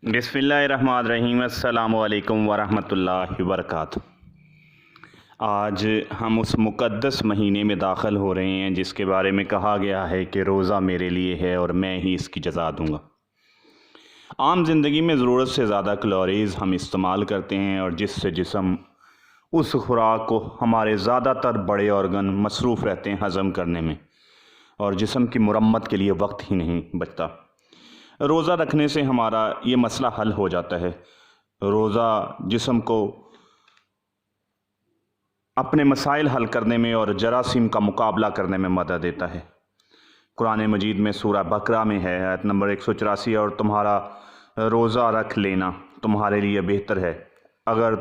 बिस्मिल्लाहिर्रहमानिर्रहीम। अस्सलामु अलैकुम वरहमतुल्लाहि वबरकातुहू। आज हम उस मुक़द्दस महीने में दाखिल हो रहे हैं जिसके बारे में कहा गया है कि रोज़ा मेरे लिए है और मैं ही इसकी जज़ा दूँगा। आम ज़िंदगी में ज़रूरत से ज़्यादा कैलोरीज़ हम इस्तेमाल करते हैं और जिससे जिस्म उस खुराक को हमारे ज़्यादातर बड़े ऑर्गन मसरूफ़ रहते हैं हज़म करने में, और जिस्म की मुरम्मत के लिए वक्त ही नहीं बचता। रोज़ा रखने से हमारा ये मसला हल हो जाता है। रोज़ा जिस्म को अपने मसाइल हल करने में और जरासीम का मुकाबला करने में मदद देता है। कुरान मजीद में सूरह बकरा में है आयत नंबर 184, और तुम्हारा रोज़ा रख लेना तुम्हारे लिए बेहतर है अगर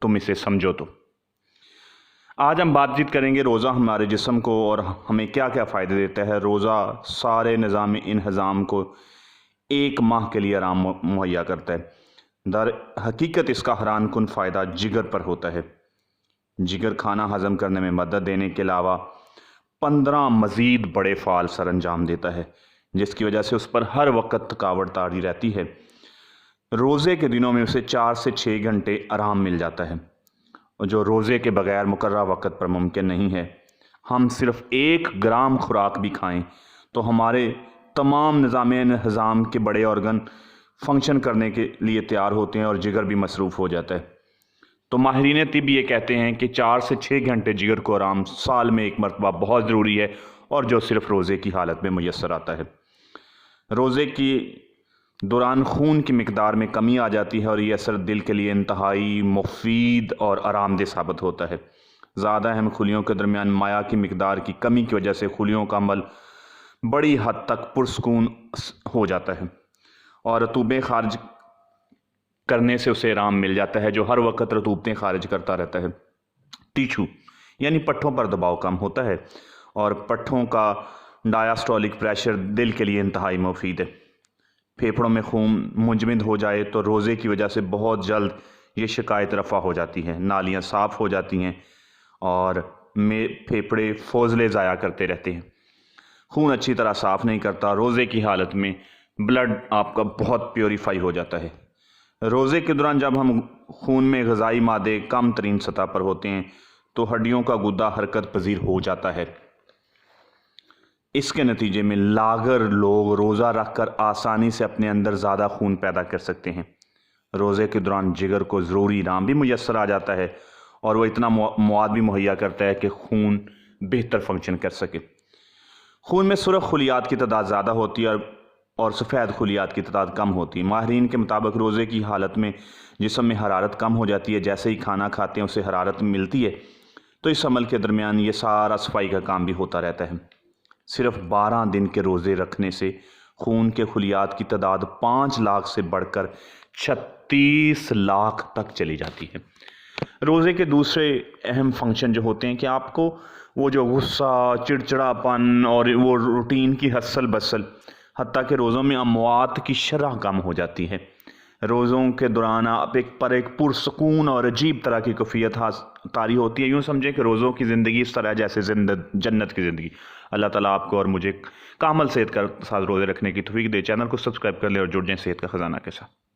तुम इसे समझो तो। आज हम बातचीत करेंगे रोज़ा हमारे जिस्म को और हमें क्या क्या फ़ायदे देता है। रोज़ा सारे निज़ाम इंहज़ाम को एक माह के लिए आराम मुहैया करता है। दर हकीकत इसका हैरान कुन फ़ायदा जिगर पर होता है। जिगर खाना हज़म करने में मदद देने के अलावा 15 मज़ीद बड़े फ़ाल सर अंजाम देता है, जिसकी वजह से उस पर हर वक्त थकावट तारी रहती है। रोज़े के दिनों में उसे 4 से 6 घंटे आराम मिल जाता है, जो रोज़े के बग़ैर मुकर्रर वक्त पर मुमकिन नहीं है। हम सिर्फ़ 1 ग्राम खुराक भी खाएं तो हमारे तमाम निज़ाम के बड़े ऑर्गन फंक्शन करने के लिए तैयार होते हैं और जिगर भी मसरूफ़ हो जाता है। तो माहिरीन तिब ये कहते हैं कि 4 से 6 घंटे जिगर को आराम साल में 1 मरतबा बहुत ज़रूरी है, और जो सिर्फ़ रोज़े की हालत में मुयस्सर आता है। रोज़े की दौरान खून की मिकदार में कमी आ जाती है और ये असर दिल के लिए इंतहाई मुफीद और आरामदेह साबित होता है। ज़्यादा अहम खुलियों के दरमियान माया की मिकदार की कमी की वजह से खुलियों का अमल बड़ी हद तक पुरसकून हो जाता है और रतूबें खारिज करने से उसे आराम मिल जाता है, जो हर वक्त रतूबतें खारिज करता रहता है। टिशू यानी पट्ठों पर दबाव कम होता है और पट्ठों का डायस्टोलिक प्रेशर दिल के लिए इंतहाई मुफीद है। फेफड़ों में खून मुंजमद हो जाए तो रोज़े की वजह से बहुत जल्द ये शिकायत रफ़ा हो जाती है, नालियाँ साफ़ हो जाती हैं और फेफड़े फोजले ज़ाया करते रहते हैं। खून अच्छी तरह साफ़ नहीं करता। रोज़े की हालत में ब्लड आपका बहुत प्योरीफाई हो जाता है। रोज़े के दौरान जब हम खून में ग़िज़ाई मादे कम तरीन सतह पर होते हैं तो हड्डियों का गुद्दा हरकत पजीर हो जाता है। इसके नतीजे में लागर लोग रोज़ा रख कर आसानी से अपने अंदर ज़्यादा खून पैदा कर सकते हैं। रोज़े के दौरान जिगर को ज़रूरी आराम भी मुयस्सर आ जाता है और वह इतना मवाद भी मुहैया करता है कि खून बेहतर फंक्शन कर सके। खून में सुर्ख खुलियात की तादाद ज़्यादा होती है और सफ़ेद खुलियात की तादाद कम होती है। माहिरीन के मुताबिक रोज़े की हालत में जिस्म में हरारत कम हो जाती है। जैसे ही खाना खाते हैं उसे हरारत मिलती है, तो इस अमल के दरमियान ये सारा सफाई का काम भी होता रहता है। सिर्फ 12 दिन के रोज़े रखने से खून के खुलियात की तादाद 5 लाख से बढ़कर 36 लाख तक चली जाती है। रोज़े के दूसरे अहम फंक्शन जो होते हैं कि आपको वो जो गुस्सा, चिड़चिड़ापन और वो रूटीन की हसल बसल, हत्ता कि रोज़ों में अमवात की शरह कम हो जाती है। रोज़ों के दौरान आप एक पुरसकून और अजीब तरह की कैफियत तारी होती है। यूँ समझें कि रोज़ों की ज़िंदगी इस तरह जैसे जन्नत की ज़िंदगी। अल्लाह ताला आपको और मुझे कामल सेहत के साथ रोज़े रखने की तौफीक दे। चैनल को सब्सक्राइब कर ले और जुड़ जाएं सेहत का ख़जाना के साथ।